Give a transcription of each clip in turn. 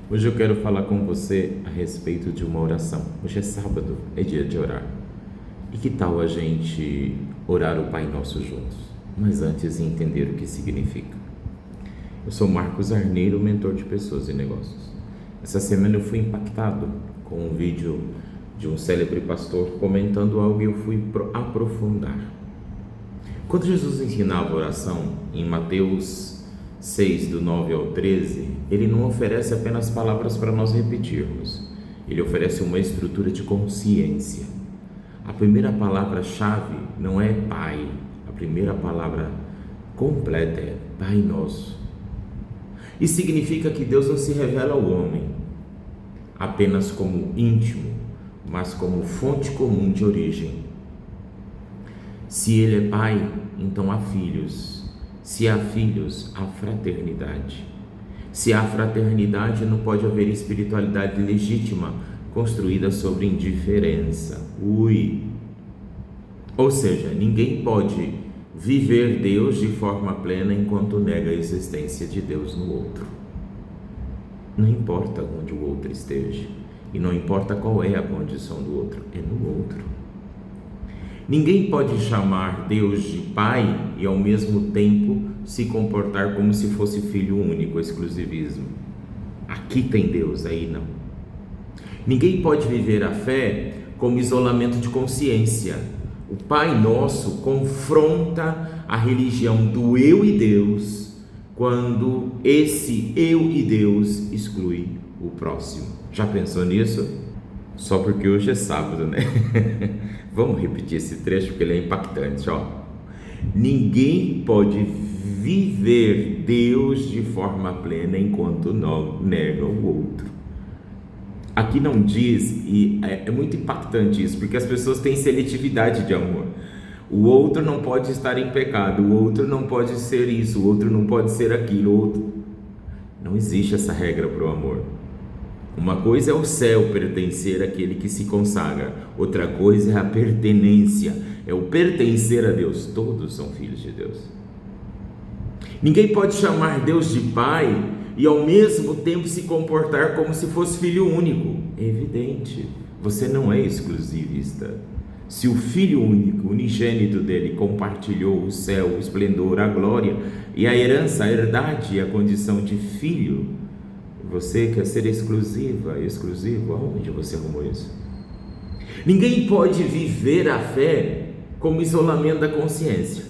Hoje eu quero falar com você a respeito de uma oração. Hoje é sábado, é dia de orar. E que tal a gente orar o Pai Nosso juntos? Mas antes entender o que significa. Eu sou Marcos Arneiro, mentor de pessoas e negócios. Essa semana eu fui impactado com um vídeo de um célebre pastor comentando algo e eu fui aprofundar. Quando Jesus ensinava a oração em Mateus 6, do 9 ao 13, ele não oferece apenas palavras para nós repetirmos, ele oferece uma estrutura de consciência. A primeira palavra-chave não é Pai, a primeira palavra completa é Pai Nosso. Isso significa que Deus não se revela ao homem apenas como íntimo, mas como fonte comum de origem. Se Ele é Pai, então há filhos. Se há filhos, há fraternidade. Se há fraternidade, não pode haver espiritualidade legítima construída sobre indiferença. Ou seja, ninguém pode viver Deus de forma plena enquanto nega a existência de Deus no outro. Não importa onde o outro esteja, e não importa qual é a condição do outro, é no outro. Ninguém pode chamar Deus de Pai e ao mesmo tempo se comportar como se fosse filho único, exclusivismo. Aqui tem Deus, aí não. Ninguém pode viver a fé como isolamento de consciência. O Pai Nosso confronta a religião do eu e Deus quando esse eu e Deus exclui o próximo. Já pensou nisso? Só porque hoje é sábado, né? Vamos repetir esse trecho porque ele é impactante, ó. Ninguém pode viver Deus de forma plena enquanto não nega o outro. Aqui não diz, e é muito impactante isso, porque as pessoas têm seletividade de amor. O outro não pode estar em pecado, o outro não pode ser isso, o outro não pode ser aquilo, o outro... Não existe essa regra para o amor. Uma coisa é o céu pertencer àquele que se consagra, outra coisa é a pertenência, é o pertencer a Deus. Todos são filhos de Deus. Ninguém pode chamar Deus de Pai e ao mesmo tempo se comportar como se fosse filho único. É evidente, você não é exclusivista. Se o filho único, unigênito dele, compartilhou o céu, o esplendor, a glória e a herança, a herdade e a condição de filho, você quer ser exclusivo? Aonde você arrumou isso? Ninguém pode viver a fé como isolamento da consciência.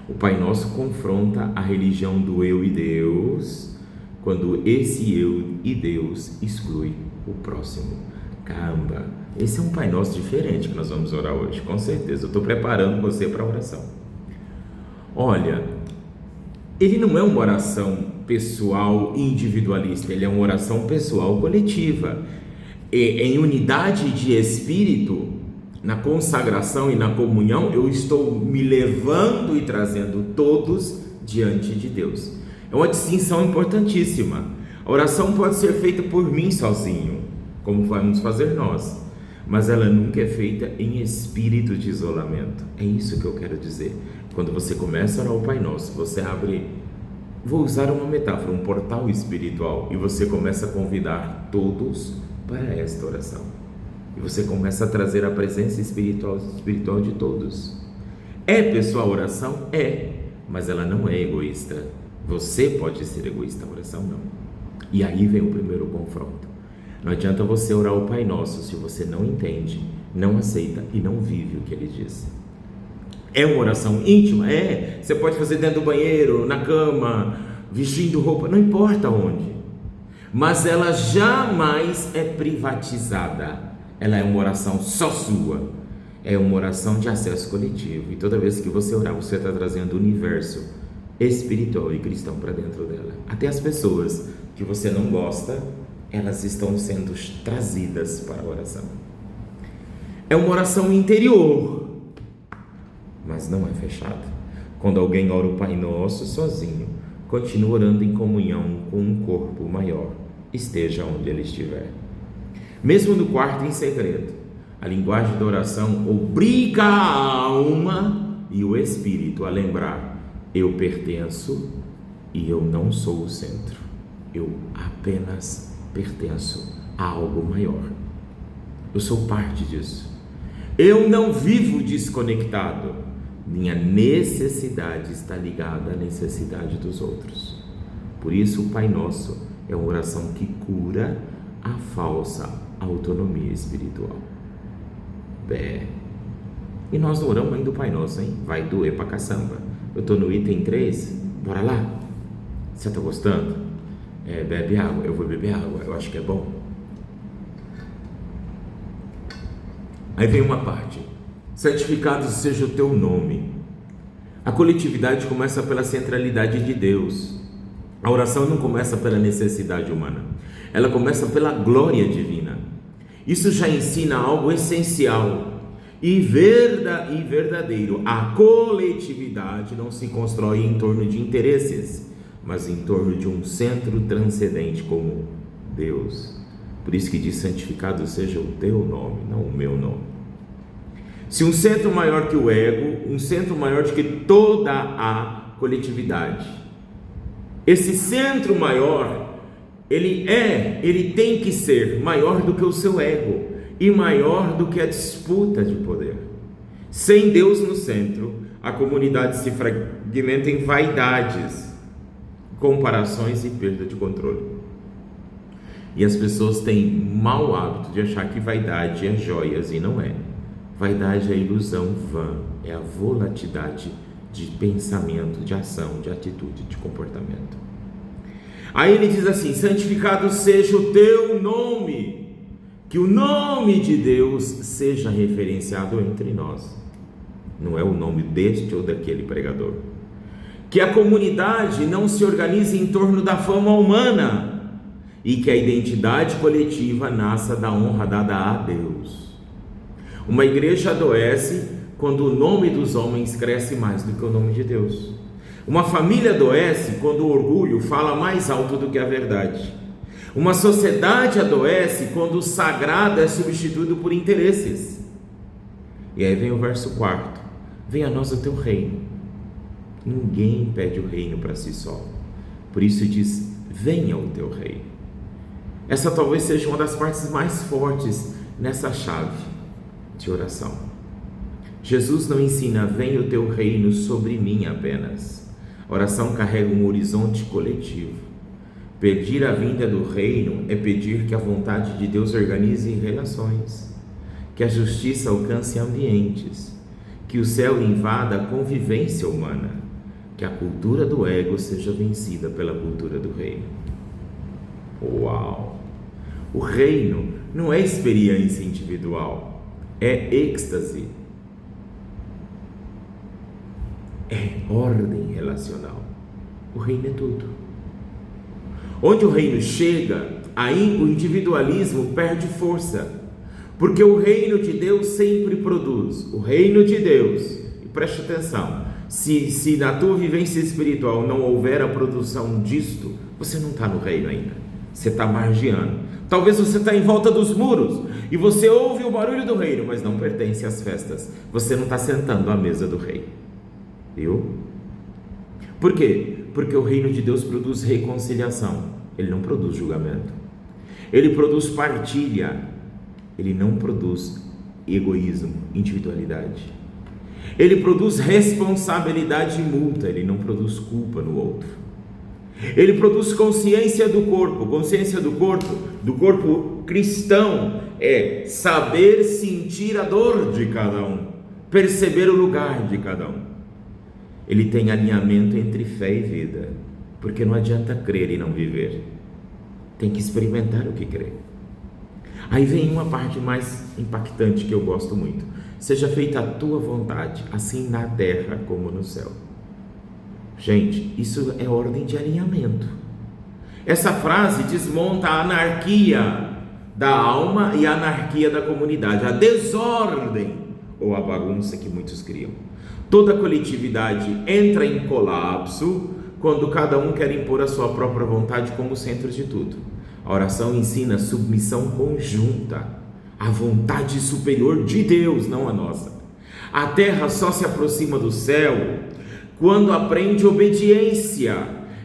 O Pai Nosso confronta a religião do eu e Deus quando esse eu e Deus exclui o próximo. Caramba, esse é um Pai Nosso diferente que nós vamos orar hoje, com certeza. Eu estou preparando você para a oração. Olha, ele não é uma oração pessoal individualista, ele é uma oração pessoal coletiva. Em unidade de espírito, na consagração e na comunhão, eu estou me levando e trazendo todos diante de Deus. É uma distinção importantíssima. A oração pode ser feita por mim sozinho, como vamos fazer nós, mas ela nunca é feita em espírito de isolamento. É isso que eu quero dizer. Quando você começa a orar o Pai Nosso, você abre, vou usar uma metáfora, um portal espiritual, e você começa a convidar todos para esta oração. E você começa a trazer a presença espiritual de todos. É pessoal a oração? É, mas ela não é egoísta. Você pode ser egoísta, a oração não. E aí vem o primeiro confronto. Não adianta você orar o Pai Nosso se você não entende, não aceita e não vive o que Ele diz. É uma oração íntima? É. Você pode fazer dentro do banheiro, na cama, vestindo roupa, não importa onde. Mas ela jamais é privatizada. Ela é uma oração só sua. É uma oração de acesso coletivo. E toda vez que você orar, você está trazendo o universo espiritual e cristão para dentro dela. Até as pessoas que você não gosta, elas estão sendo trazidas para a oração. É uma oração interior, mas não é fechada. Quando alguém ora o Pai Nosso sozinho, continua orando em comunhão com um corpo maior, esteja onde ele estiver. Mesmo no quarto em segredo, a linguagem da oração obriga a alma e o espírito a lembrar: eu pertenço e eu não sou o centro. eu apenas pertenço a algo maior. Eu sou parte disso. Eu não vivo desconectado. Minha necessidade está ligada à necessidade dos outros. Por isso o Pai Nosso é uma oração que cura a falsa autonomia espiritual. E nós não oramos ainda o Pai Nosso, hein? Vai doer pra caçamba. Eu tô no item 3, bora lá? Você tá gostando? Bebe água. Eu vou beber água, eu acho que é bom. Aí vem uma parte: santificado seja o teu nome. A coletividade começa pela centralidade de Deus. A oração não começa pela necessidade humana, ela começa pela glória divina. Isso já ensina algo essencial e verdadeiro. A coletividade não se constrói em torno de interesses, mas em torno de um centro transcendente como Deus. Por isso que diz: santificado seja o teu nome, não o meu nome. Se um centro maior que o ego, um centro maior do que toda a coletividade, esse centro maior, ele tem que ser maior do que o seu ego e maior do que a disputa de poder. Sem Deus no centro, a comunidade se fragmenta em vaidades, comparações e perda de controle. E as pessoas têm mau hábito de achar que vaidade é joias, e não é. Vaidade é ilusão vã, é a volatilidade de pensamento, de ação, de atitude, de comportamento. Aí ele diz assim: santificado seja o teu nome, que o nome de Deus seja referenciado entre nós. Não é o nome deste ou daquele pregador. Que a comunidade não se organize em torno da fama humana e que a identidade coletiva nasça da honra dada a Deus. Uma igreja adoece quando o nome dos homens cresce mais do que o nome de Deus. Uma família adoece quando o orgulho fala mais alto do que a verdade. Uma sociedade adoece quando o sagrado é substituído por interesses. E aí vem o verso 4: venha a nós o teu reino. Ninguém pede o reino para si só. Por isso diz: venha o teu reino. Essa talvez seja uma das partes mais fortes nessa chave de oração. Jesus não ensina: venha o teu reino sobre mim apenas. A oração carrega um horizonte coletivo. Pedir a vinda do reino é pedir que a vontade de Deus organize relações, que a justiça alcance ambientes, que o céu invada a convivência humana, que a cultura do ego seja vencida pela cultura do reino. Uau! O reino não é experiência individual, é êxtase, é ordem relacional. O reino é tudo. Onde o reino chega, aí o individualismo perde força, porque o reino de Deus sempre produz. O reino de Deus, e preste atenção, se na tua vivência espiritual não houver a produção disto, você não está no reino ainda, você está margeando. Talvez você está em volta dos muros e você ouve o barulho do reino, mas não pertence às festas. Você não está sentando à mesa do rei. Viu? Por quê? Porque o reino de Deus produz reconciliação. Ele não produz julgamento. Ele produz partilha. Ele não produz egoísmo, individualidade. Ele produz responsabilidade e multa. Ele não produz culpa no outro. Ele produz consciência do corpo. Consciência do corpo cristão é saber sentir a dor de cada um, perceber o lugar de cada um. Ele tem alinhamento entre fé e vida, porque não adianta crer e não viver, tem que experimentar o que crê. Aí vem uma parte mais impactante que eu gosto muito: seja feita a tua vontade, assim na terra como no céu. Gente, isso é ordem de alinhamento. Essa frase desmonta a anarquia da alma e a anarquia da comunidade, a desordem ou a bagunça que muitos criam. Toda coletividade entra em colapso quando cada um quer impor a sua própria vontade como centro de tudo. A oração ensina submissão conjunta à vontade superior de Deus, não a nossa. A terra só se aproxima do céu quando aprende obediência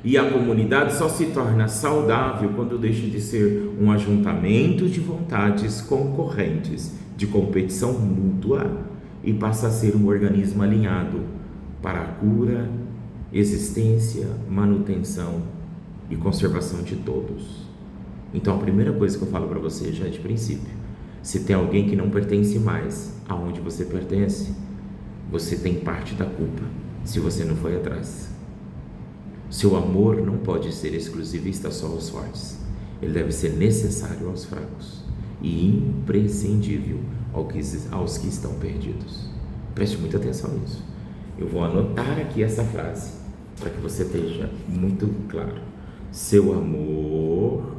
E a comunidade só se torna saudável quando deixa de ser um ajuntamento de vontades concorrentes, de competição mútua, e passa a ser um organismo alinhado para a cura, existência, manutenção e conservação de todos. Então a primeira coisa que eu falo para você já é de princípio: se tem alguém que não pertence mais aonde você pertence, você tem parte da culpa se você não foi atrás. Seu amor não pode ser exclusivista só aos fortes, ele deve ser necessário aos fracos e imprescindível aos que estão perdidos. Preste muita atenção nisso. Eu vou anotar aqui essa frase para que você esteja muito claro. Seu amor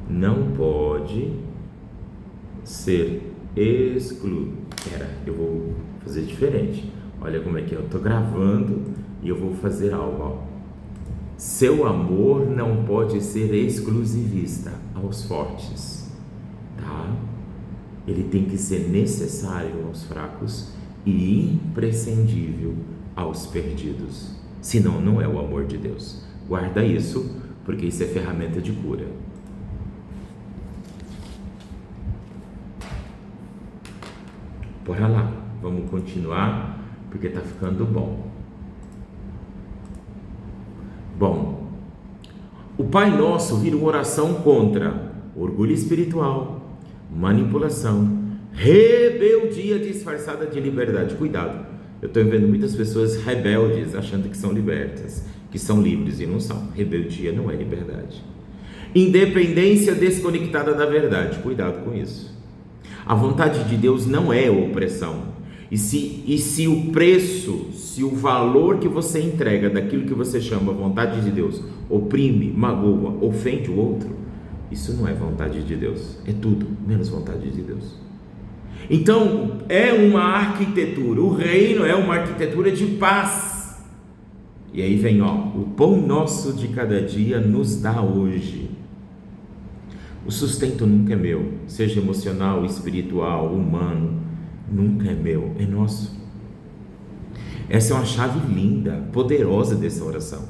não pode ser eu vou fazer diferente. Olha como é que eu estou gravando e eu vou fazer algo. Seu amor não pode ser exclusivista aos fortes, tá? Ele tem que ser necessário aos fracos e imprescindível aos perdidos. Senão não é o amor de Deus. Guarda isso, porque isso é ferramenta de cura. Bora lá, vamos continuar, porque está ficando bom. Bom, o Pai Nosso vira uma oração contra orgulho espiritual, manipulação, rebeldia disfarçada de liberdade. Cuidado, eu estou vendo muitas pessoas rebeldes achando que são libertas, que são livres e não são. Rebeldia não é liberdade. Independência desconectada da verdade. Cuidado com isso. A vontade de Deus não é opressão. E se o preço, se o valor que você entrega daquilo que você chama vontade de Deus oprime, magoa, ofende o outro, isso não é vontade de Deus. É tudo menos vontade de Deus. Então é uma arquitetura, o reino é uma arquitetura de paz. E aí vem, o pão nosso de cada dia nos dá hoje. O sustento nunca é meu, seja emocional, espiritual, humano, nunca é meu, é nosso. Essa é uma chave linda, poderosa dessa oração.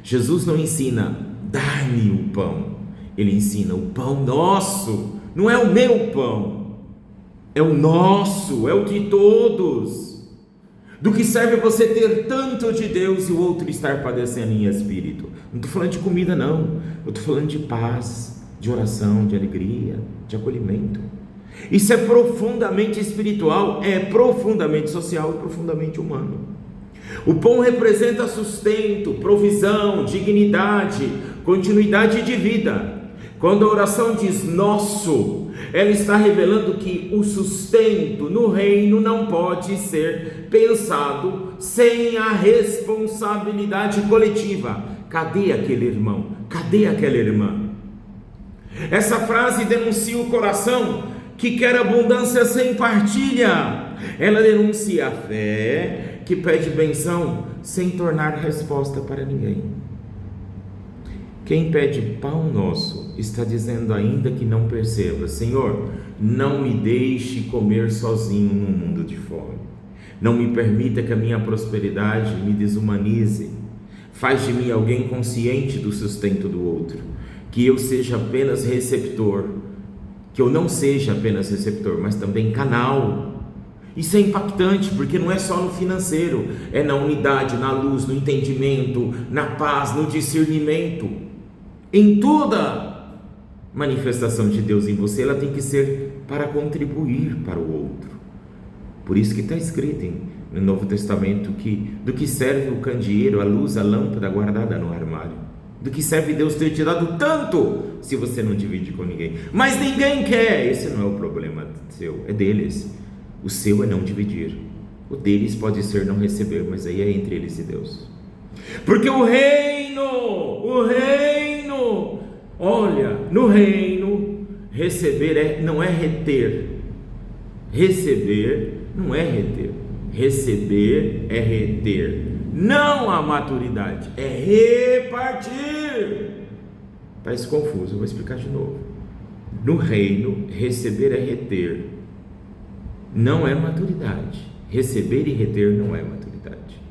Jesus não ensina, dá-me o pão. Ele ensina, o pão nosso, não é o meu pão, é o nosso, é o de todos. Do que serve você ter tanto de Deus e o outro estar padecendo em espírito? Não estou falando de comida não, eu estou falando de paz, de oração, de alegria, de acolhimento. Isso é profundamente espiritual, é profundamente social e profundamente humano. O pão representa sustento, provisão, dignidade, continuidade de vida. Quando a oração diz nosso, ela está revelando que o sustento no reino não pode ser pensado sem a responsabilidade coletiva. Cadê aquele irmão? Cadê aquela irmã? Essa frase denuncia o coração que quer abundância sem partilha. Ela denuncia a fé que pede benção sem tornar resposta para ninguém. Quem pede pão nosso está dizendo ainda que não perceba: Senhor, não me deixe comer sozinho num mundo de fome. Não me permita que a minha prosperidade me desumanize. Faz de mim alguém consciente do sustento do outro. Que eu seja apenas receptor, que eu não seja apenas receptor, mas também canal. Isso é impactante, porque não é só no financeiro, é na unidade, na luz, no entendimento, na paz, no discernimento. Em toda manifestação de Deus em você, ela tem que ser para contribuir para o outro. Por isso que está escrito no Novo Testamento que do que serve o candeeiro, a luz, a lâmpada guardada no armário. Do que serve Deus ter te dado tanto, se você não divide com ninguém? Mas ninguém quer. Esse não é o problema seu, é deles. O seu é não dividir. O deles pode ser não receber, mas aí é entre eles e Deus. Porque o reino, olha, no reino, receber não é reter. Receber não é reter. Receber é reter. Não a maturidade, é repartir. Parece confuso, eu vou explicar de novo. No reino, receber é reter, não é maturidade. Receber e reter não é maturidade.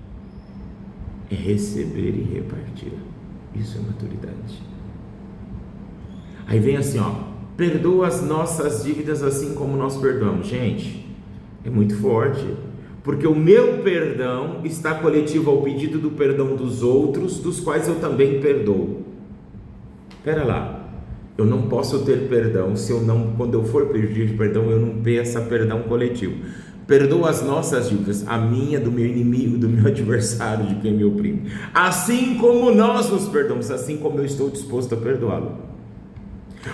é receber e repartir. Isso é maturidade. Aí vem assim, perdoa as nossas dívidas assim como nós perdoamos. Gente, é muito forte, porque o meu perdão está coletivo ao pedido do perdão dos outros, dos quais eu também perdoo. Espera lá, eu não posso ter perdão se eu não, quando eu for pedir perdão, eu não peça perdão coletivo. Perdoa as nossas dívidas, a minha, do meu inimigo, do meu adversário, de quem me oprime, assim como nós nos perdoamos, assim como eu estou disposto a perdoá-lo.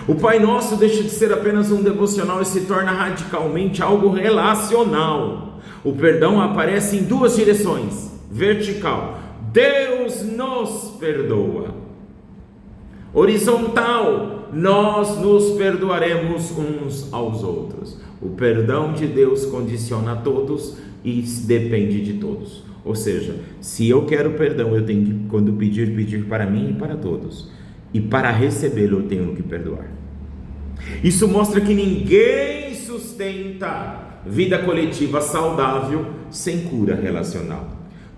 O Pai Nosso deixa de ser apenas um devocional e se torna radicalmente algo relacional. O perdão aparece em duas direções: vertical, Deus nos perdoa; horizontal, nós nos perdoaremos uns aos outros. O perdão de Deus condiciona a todos e depende de todos. Ou seja, se eu quero perdão, eu tenho que, quando pedir para mim e para todos. E para recebê-lo, eu tenho que perdoar. Isso mostra que ninguém sustenta vida coletiva saudável sem cura relacional.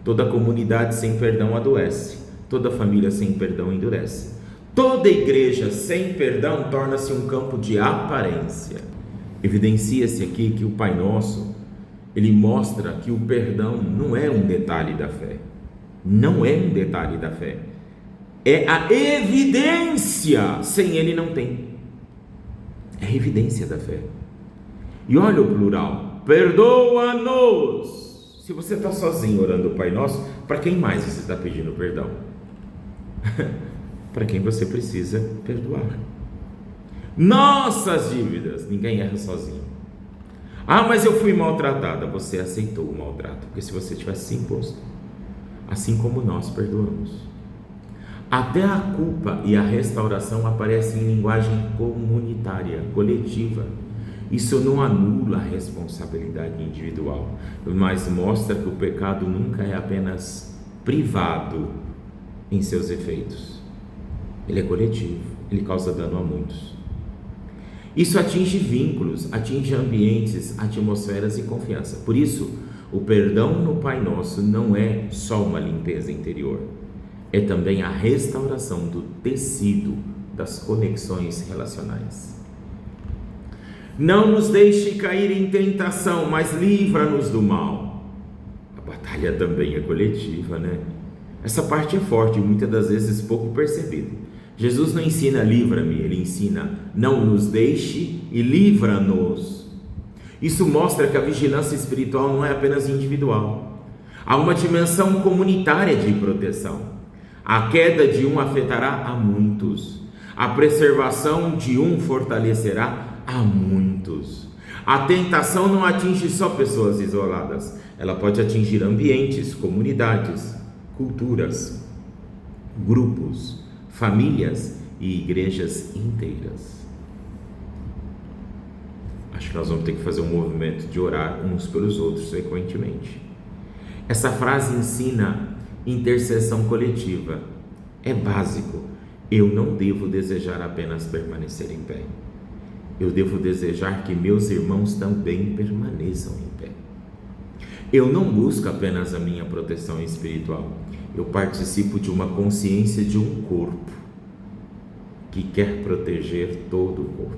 Toda comunidade sem perdão adoece. Toda família sem perdão endurece. Toda igreja sem perdão torna-se um campo de aparência. Evidencia-se aqui que o Pai Nosso, ele mostra que o perdão não é um detalhe da fé. Não é um detalhe da fé. É a evidência. Sem ele não tem. É a evidência da fé. E olha o plural: perdoa-nos. Se você está sozinho orando o Pai Nosso, para quem mais você está pedindo perdão? Para quem você precisa perdoar. Nossas dívidas. Ninguém erra sozinho. Mas eu fui maltratada. Você aceitou o maltrato, porque se você tivesse se imposto, assim como nós perdoamos. Até a culpa e a restauração aparecem em linguagem comunitária, coletiva. Isso não anula a responsabilidade individual, mas mostra que o pecado nunca é apenas privado em seus efeitos. Ele é coletivo, ele causa dano a muitos. Isso atinge vínculos, atinge ambientes, atmosferas e confiança. Por isso, o perdão no Pai Nosso não é só uma limpeza interior, é também a restauração do tecido das conexões relacionais. Não nos deixe cair em tentação, mas livra-nos do mal. A batalha também é coletiva, né? Essa parte é forte e muitas das vezes pouco percebida. Jesus não ensina livra-me, ele ensina não nos deixe e livra-nos. Isso mostra que a vigilância espiritual não é apenas individual. Há uma dimensão comunitária de proteção. A queda de um afetará a muitos. A preservação de um fortalecerá a muitos. A tentação não atinge só pessoas isoladas. Ela pode atingir ambientes, comunidades, culturas, grupos, famílias e igrejas inteiras. Acho que nós vamos ter que fazer um movimento de orar uns pelos outros frequentemente. Essa frase ensina intercessão coletiva. É básico. Eu não devo desejar apenas permanecer em pé. Eu devo desejar que meus irmãos também permaneçam em pé. Eu não busco apenas a minha proteção espiritual. Eu participo de uma consciência de um corpo que quer proteger todo o corpo.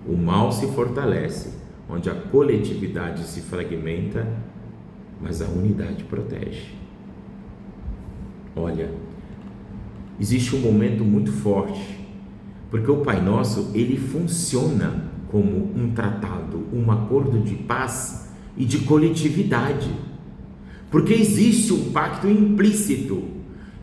O mal se fortalece onde a coletividade se fragmenta, mas a unidade protege. Olha, existe um momento muito forte, porque o Pai Nosso, ele funciona como um tratado, um acordo de paz e de coletividade, porque existe um pacto implícito.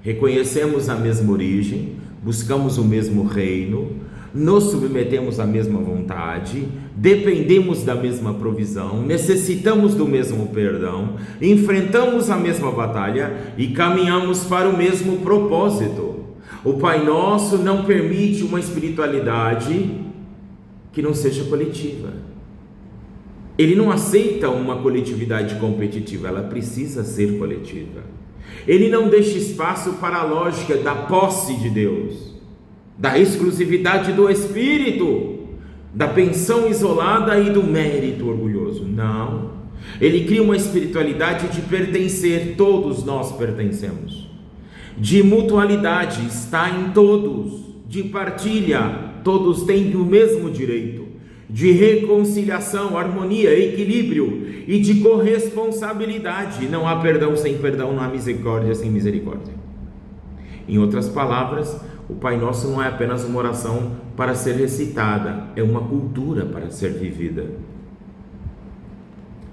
Reconhecemos a mesma origem, buscamos o mesmo reino, nos submetemos à mesma vontade, dependemos da mesma provisão, necessitamos do mesmo perdão, enfrentamos a mesma batalha e caminhamos para o mesmo propósito. O Pai Nosso não permite uma espiritualidade que não seja coletiva. Ele não aceita uma coletividade competitiva, ela precisa ser coletiva. Ele não deixa espaço para a lógica da posse de Deus, da exclusividade do Espírito, da pensão isolada e do mérito orgulhoso. Não, Ele cria uma espiritualidade de pertencer, todos nós pertencemos, de mutualidade, está em todos, de partilha, todos têm o mesmo direito, de reconciliação, harmonia, equilíbrio e de corresponsabilidade. Não há perdão sem perdão, não há misericórdia sem misericórdia. Em outras palavras, o Pai Nosso não é apenas uma oração para ser recitada, é uma cultura para ser vivida.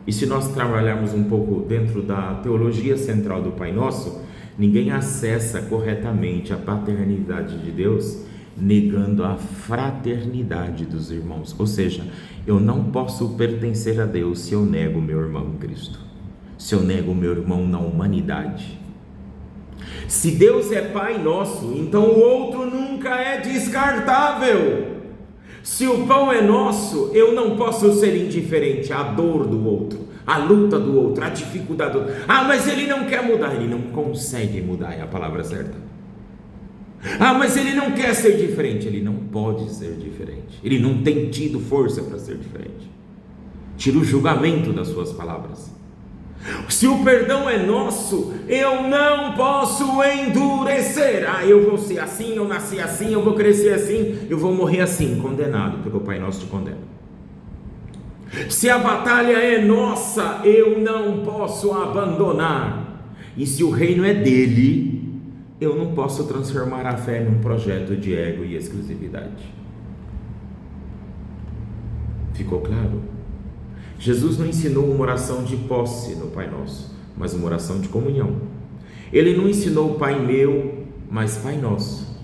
E se nós trabalharmos um pouco dentro da teologia central do Pai Nosso, ninguém acessa corretamente a paternidade de Deus negando a fraternidade dos irmãos. Ou seja, eu não posso pertencer a Deus se eu nego meu irmão em Cristo, se eu nego meu irmão na humanidade. Se Deus é Pai Nosso, então o outro nunca é descartável. Se o pão é nosso, eu não posso ser indiferente à dor do outro, à luta do outro, à dificuldade do outro. Mas ele não quer mudar, ele não consegue mudar, é a palavra certa. Mas ele não quer ser diferente, ele não pode ser diferente, ele não tem tido força para ser diferente. Tira o julgamento das suas palavras. Se o perdão é nosso, eu não posso endurecer. Eu vou ser assim, eu nasci assim, eu vou crescer assim, eu vou morrer assim, condenado, porque o Pai Nosso te condena. Se a batalha é nossa, eu não posso abandonar. E se o reino é dele, eu não posso transformar a fé num projeto de ego e exclusividade. Ficou claro? Jesus não ensinou uma oração de posse no Pai Nosso, mas uma oração de comunhão. Ele não ensinou Pai meu, mas Pai Nosso.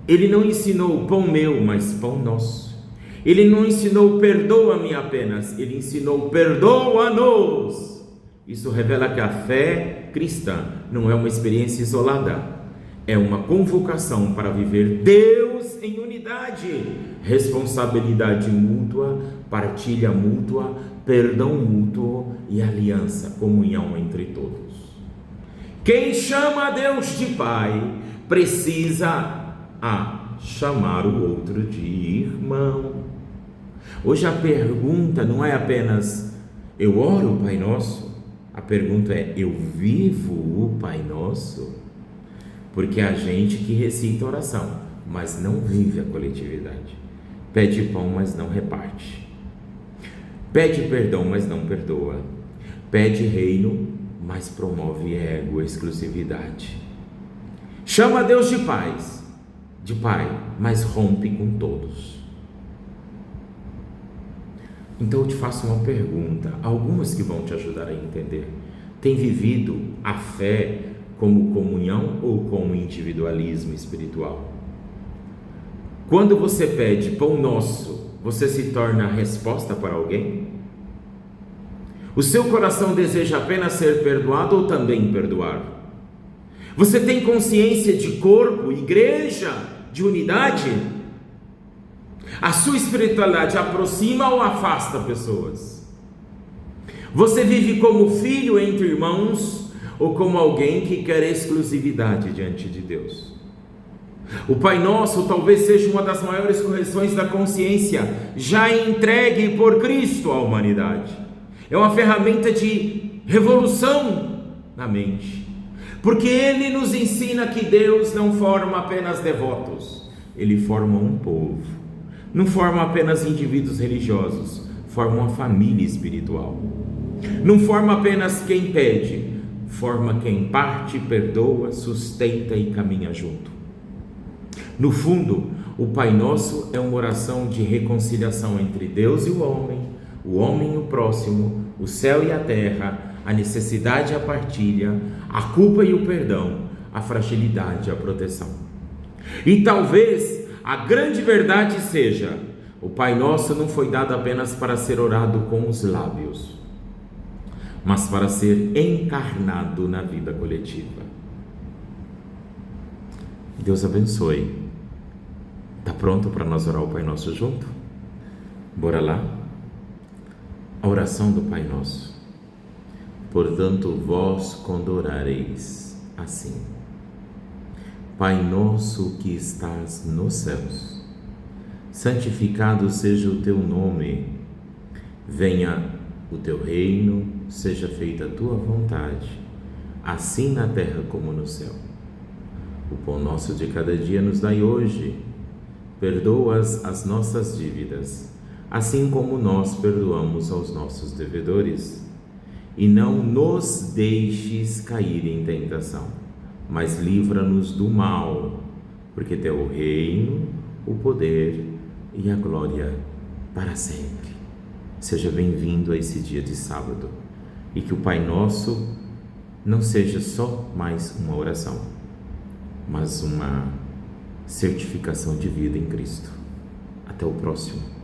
Ele não ensinou pão meu, mas pão nosso. Ele não ensinou perdoa-me apenas, ele ensinou perdoa-nos. Isso revela que a fé cristã não é uma experiência isolada, é uma convocação para viver Deus em unidade, responsabilidade mútua, partilha mútua, perdão mútuo e aliança, comunhão entre todos. Quem chama a Deus de Pai precisa chamar o outro de irmão. Hoje a pergunta não é apenas eu oro o Pai Nosso, a pergunta é eu vivo o Pai Nosso? Porque há gente que recita a oração, mas não vive a coletividade. Pede pão, mas não reparte. Pede perdão, mas não perdoa. Pede reino, mas promove ego, exclusividade. Chama Deus de Pai, mas rompe com todos. Então eu te faço uma pergunta, algumas que vão te ajudar a entender. Tem vivido a fé como comunhão ou como individualismo espiritual? Quando você pede pão nosso, você se torna a resposta para alguém? O seu coração deseja apenas ser perdoado ou também perdoar? Você tem consciência de corpo, igreja, de unidade? A sua espiritualidade aproxima ou afasta pessoas? Você vive como filho entre irmãos ou como alguém que quer exclusividade diante de Deus? O Pai Nosso talvez seja uma das maiores correções da consciência já entregue por Cristo à humanidade. É uma ferramenta de revolução na mente, porque Ele nos ensina que Deus não forma apenas devotos, Ele forma um povo, não forma apenas indivíduos religiosos, forma uma família espiritual, não forma apenas quem pede, forma quem parte, perdoa, sustenta e caminha junto. No fundo, o Pai Nosso é uma oração de reconciliação entre Deus e o homem e o próximo, o céu e a terra, a necessidade e a partilha, a culpa e o perdão, a fragilidade e a proteção. E talvez a grande verdade seja, o Pai Nosso não foi dado apenas para ser orado com os lábios, mas para ser encarnado na vida coletiva. Deus abençoe. Está pronto para nós orar o Pai Nosso junto? Bora lá? A oração do Pai Nosso. Portanto, vós quando orareis assim: Pai nosso que estás nos céus, santificado seja o teu nome, venha o teu reino, seja feita a tua vontade, assim na terra como no céu. O pão nosso de cada dia nos dai hoje. Perdoa as nossas dívidas, assim como nós perdoamos aos nossos devedores. E não nos deixes cair em tentação, mas livra-nos do mal, porque teu o reino, o poder e a glória para sempre. Seja bem-vindo a esse dia de sábado, e que o Pai Nosso não seja só mais uma oração, mas uma certificação de vida em Cristo. Até o próximo.